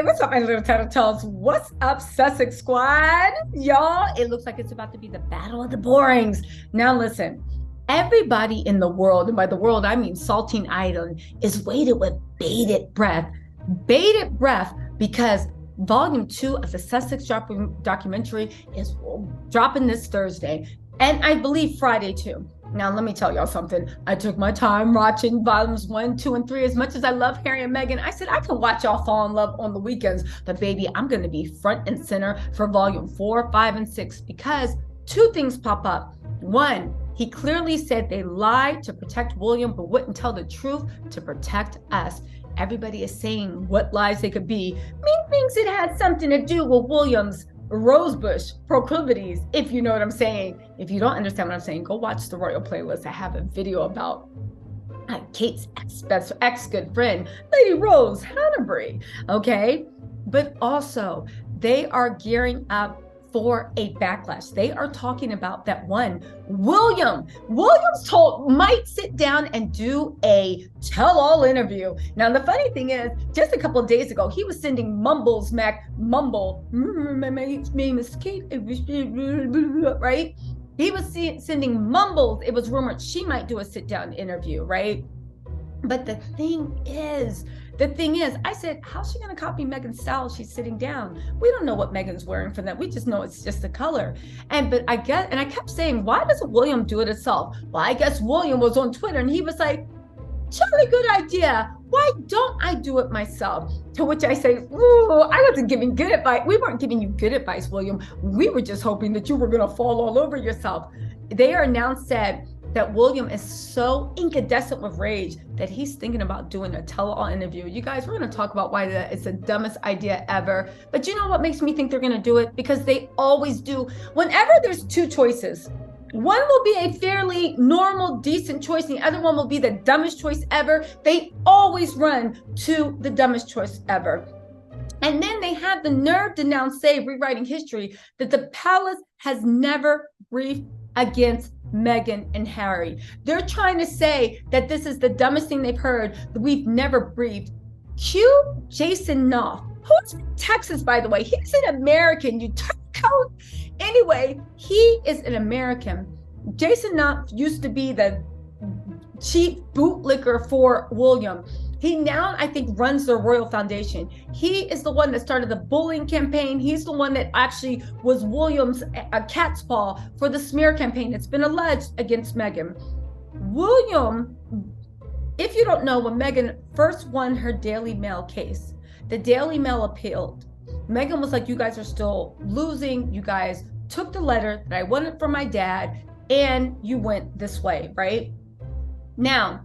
What's up, my little tattletales? What's up, Sussex squad? Y'all, it looks like it's about to be the battle of the borings. Now, listen, everybody in the world, and by the world, I mean Saltine Island, is waited with bated breath, because volume 2 of the Sussex documentary is dropping this Thursday, and I believe Friday too. Now, let me tell y'all something. I took my time watching volumes 1, 2, and 3. As much as I love Harry and Meghan, I said I can watch y'all fall in love on the weekends. But baby, I'm going to be front and center for volume 4, 5, and 6, because two things pop up. One, he clearly said they lied to protect William, but wouldn't tell the truth to protect us. Everybody is saying what lies they could be. Ming thinks it had something to do with William's rosebush proclivities, if you know what I'm saying. If you don't understand what I'm saying, go watch the Royal Playlist. I have a video about Kate's ex good friend, Lady Rose Hanbury. Okay, but also they are gearing up for a backlash. They are talking about that one Williams might sit down and do a tell-all interview. Now, the funny thing is, just a couple of days ago, he was sending mumble. My name is Kate, right? He was sending mumbles. It was rumored she might do a sit-down interview, right? But the thing is, I said, how's she going to copy Meghan's style? She's sitting down. We don't know what Meghan's wearing for that. We just know it's just the color. But I kept saying, why doesn't William do it himself? Well, I guess William was on Twitter and he was like, Charlie, good idea. Why don't I do it myself? To which I say, ooh, I wasn't giving good advice. We weren't giving you good advice, William. We were just hoping that you were going to fall all over yourself. They are now said that William is so incandescent with rage that he's thinking about doing a tell-all interview. You guys, we're going to talk about why it's the dumbest idea ever. But you know what makes me think they're going to do it? Because they always do. Whenever there's two choices, one will be a fairly normal, decent choice, and the other one will be the dumbest choice ever. They always run to the dumbest choice ever. And then they have the nerve to now say, rewriting history, that the palace has never briefed against Meghan and Harry. They're trying to say that this is the dumbest thing they've heard, that we've never briefed. Cue Jason Knopf, who's from Texas, by the way. He's an American, you turncoat. Anyway, he is an American. Jason Knopf used to be the chief bootlicker for William. He now, I think, runs the Royal Foundation. He is the one that started the bullying campaign. He's the one that actually was William's cat's paw for the smear campaign that's been alleged against Meghan. William, if you don't know, when Meghan first won her Daily Mail case, the Daily Mail appealed. Meghan was like, you guys are still losing. You guys took the letter that I wanted from my dad, and you went this way, right? Now,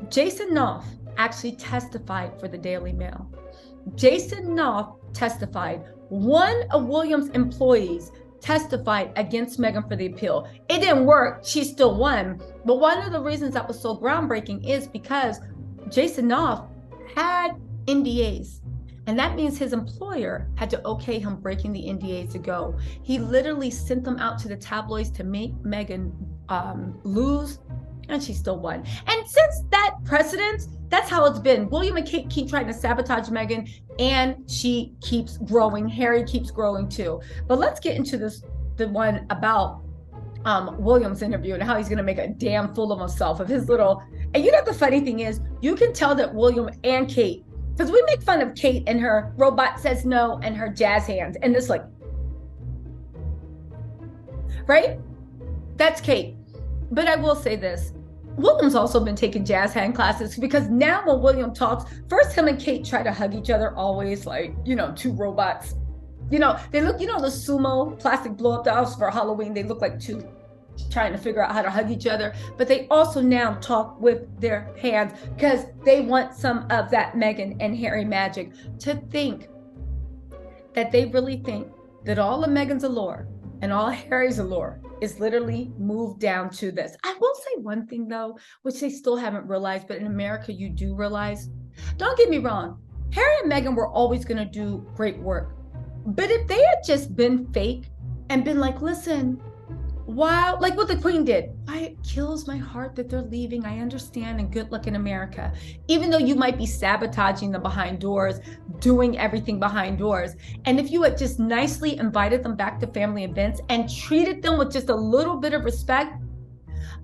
Jason Knopf actually testified for the Daily Mail. Jason Knopf testified. One of William's employees testified against Meghan for the appeal. It didn't work. She still won. But one of the reasons that was so groundbreaking is because Jason Knopf had NDAs. And that means his employer had to okay him breaking the NDAs to go. He literally sent them out to the tabloids to make Meghan lose, and she still won. And since that precedent, that's how it's been. William and Kate keep trying to sabotage Meghan, and she keeps growing. Harry keeps growing too. But let's get into the one about William's interview and how he's going to make a damn fool of himself of his little. And you know, the funny thing is, you can tell that William and Kate, because we make fun of Kate and her robot says no and her jazz hands, and this, like, right? That's Kate. But I will say this. William's also been taking jazz hand classes, because now when William talks, first him and Kate try to hug each other, always like, you know, two robots. You know, they look, you know, the sumo plastic blow-up dolls for Halloween, they look like two trying to figure out how to hug each other. But they also now talk with their hands because they want some of that Meghan and Harry magic. To think that they really think that all of Meghan's allure and all Harry's allure is literally moved down to this. I will say one thing though, which they still haven't realized, but in America you do realize. Don't get me wrong, Harry and Meghan were always going to do great work. But if they had just been fake and been like, listen, Wow, like what the Queen did. It kills my heart that they're leaving. I understand, and good luck in America. Even though you might be sabotaging them behind doors, doing everything behind doors. And if you had just nicely invited them back to family events and treated them with just a little bit of respect,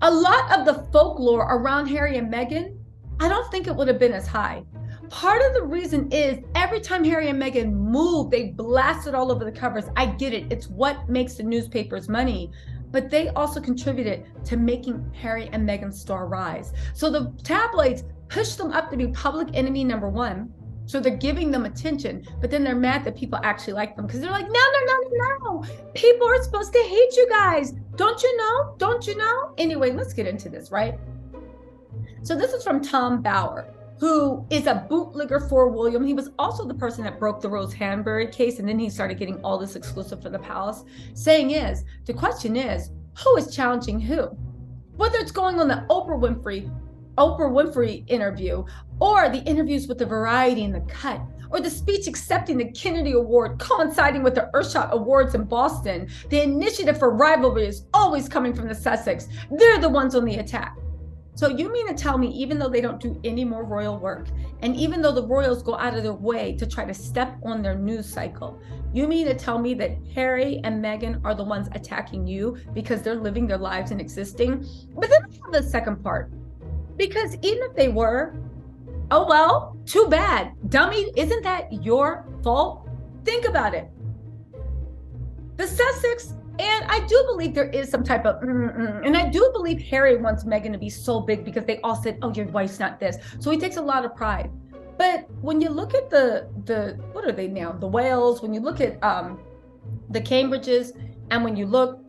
a lot of the folklore around Harry and Meghan, I don't think it would have been as high. Part of the reason is every time Harry and Meghan moved, they blasted all over the covers. I get it. It's what makes the newspapers money. But they also contributed to making Harry and Meghan's star rise. So the tabloids pushed them up to be public enemy number one. So they're giving them attention, but then they're mad that people actually like them because they're like, no. People are supposed to hate you guys. Don't you know? Don't you know? Anyway, let's get into this, right? So this is from Tom Bauer, who is a bootlegger for William. He was also the person that broke the Rose Hanbury case, and then he started getting all this exclusive for the palace. The question is, who is challenging who? Whether it's going on the Oprah Winfrey interview, or the interviews with the Variety and the Cut, or the speech accepting the Kennedy Award coinciding with the Earthshot Awards in Boston, the initiative for rivalry is always coming from the Sussex. They're the ones on the attack. So you mean to tell me, even though they don't do any more royal work, and even though the royals go out of their way to try to step on their news cycle, you mean to tell me that Harry and Meghan are the ones attacking you because they're living their lives and existing? But then I have the second part. Because even if they were, oh well, too bad. Dummy, isn't that your fault? Think about it. The Sussex, and I do believe there is some type of, and I do believe Harry wants Meghan to be so big because they all said, oh, your wife's not this. So he takes a lot of pride. But when you look at the what are they now? The Wales, when you look at the Cambridges, and when you look,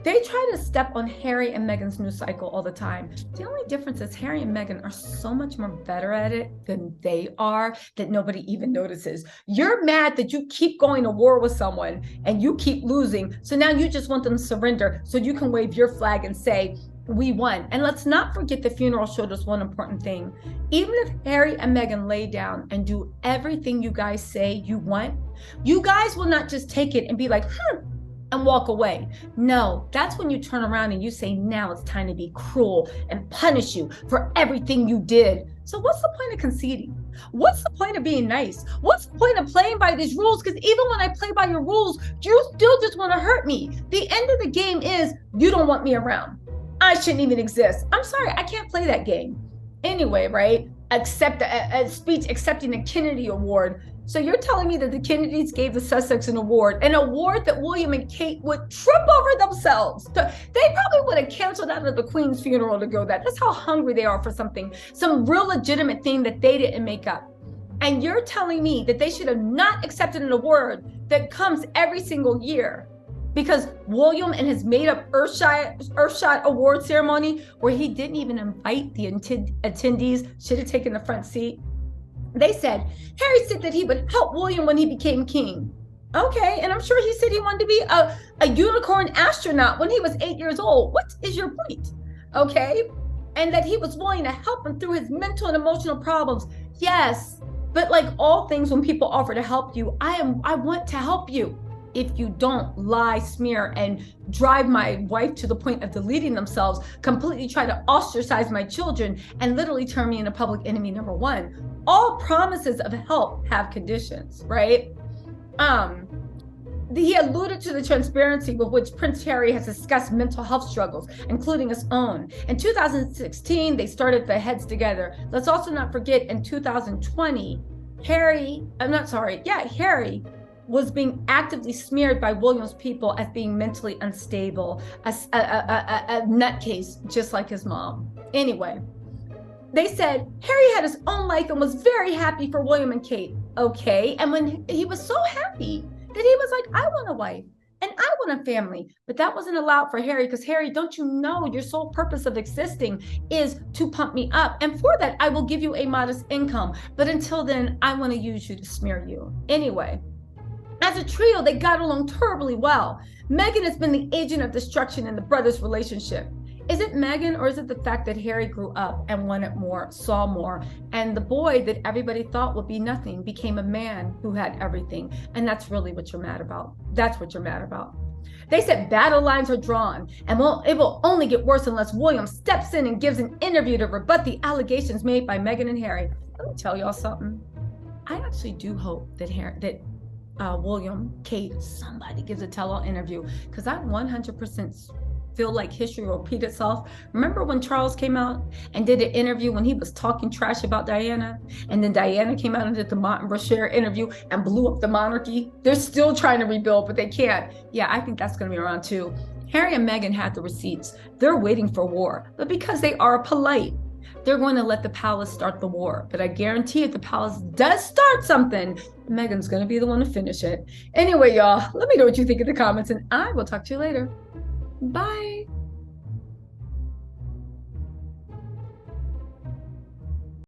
they try to step on Harry and Meghan's news cycle all the time. The only difference is Harry and Meghan are so much more better at it than they are that nobody even notices. You're mad that you keep going to war with someone and you keep losing. So now you just want them to surrender so you can wave your flag and say, we won. And let's not forget the funeral showed us one important thing. Even if Harry and Meghan lay down and do everything you guys say you want, you guys will not just take it and be like, and walk away. No, that's when you turn around and you say, now it's time to be cruel and punish you for everything you did. So what's the point of conceding? What's the point of being nice? What's the point of playing by these rules? Because even when I play by your rules, you still just want to hurt me. The end of the game is you don't want me around. I shouldn't even exist. I'm sorry, I can't play that game. Anyway, right? Accept a speech accepting the Kennedy Award. So you're telling me that the Kennedys gave the Sussex an award that William and Kate would trip over themselves. They probably would have canceled out of the Queen's funeral to go that. That's how hungry they are for something, some real legitimate thing that they didn't make up. And you're telling me that they should have not accepted an award that comes every single year because William and his made-up Earthshot award ceremony, where he didn't even invite the attendees, should have taken the front seat. They said, Harry said that he would help William when he became king. Okay, and I'm sure he said he wanted to be a unicorn astronaut when he was 8 years old. What is your point? Okay, and that he was willing to help him through his mental and emotional problems. Yes, but like all things, when people offer to help you, I want to help you. If you don't lie, smear, and drive my wife to the point of deleting themselves, completely try to ostracize my children, and literally turn me into public enemy number one. All promises of help have conditions, right? He alluded to the transparency with which Prince Harry has discussed mental health struggles, including his own. In 2016, they started their heads together. Let's also not forget in 2020, Harry was being actively smeared by William's people as being mentally unstable, a nutcase, just like his mom. Anyway, they said Harry had his own life and was very happy for William and Kate. Okay, and when he was so happy that he was like, I want a wife and I want a family, but that wasn't allowed for Harry because Harry, don't you know your sole purpose of existing is to pump me up, and for that I will give you a modest income, but until then I want to use you to smear you. Anyway, as a trio, they got along terribly well. Meghan has been the agent of destruction in the brothers' relationship. Is it Meghan, or is it the fact that Harry grew up and wanted more, saw more, and the boy that everybody thought would be nothing became a man who had everything? And that's really what you're mad about. That's what you're mad about. They said battle lines are drawn, and it will only get worse unless William steps in and gives an interview to rebut the allegations made by Meghan and Harry. Let me tell y'all something. I actually do hope that William, Kate, somebody gives a tell-all interview, because I 100% feel like history will repeat itself. Remember when Charles came out and did an interview when he was talking trash about Diana, and then Diana came out and did the Martin Brashear interview and blew up the monarchy? They're still trying to rebuild, but they can't. Yeah, I think that's going to be around too. Harry and Meghan had the receipts. They're waiting for war, but because they are polite, they're going to let the palace start the war. But I guarantee if the palace does start something, Meghan's going to be the one to finish it. Anyway, y'all, let me know what you think in the comments, and I will talk to you later. Bye.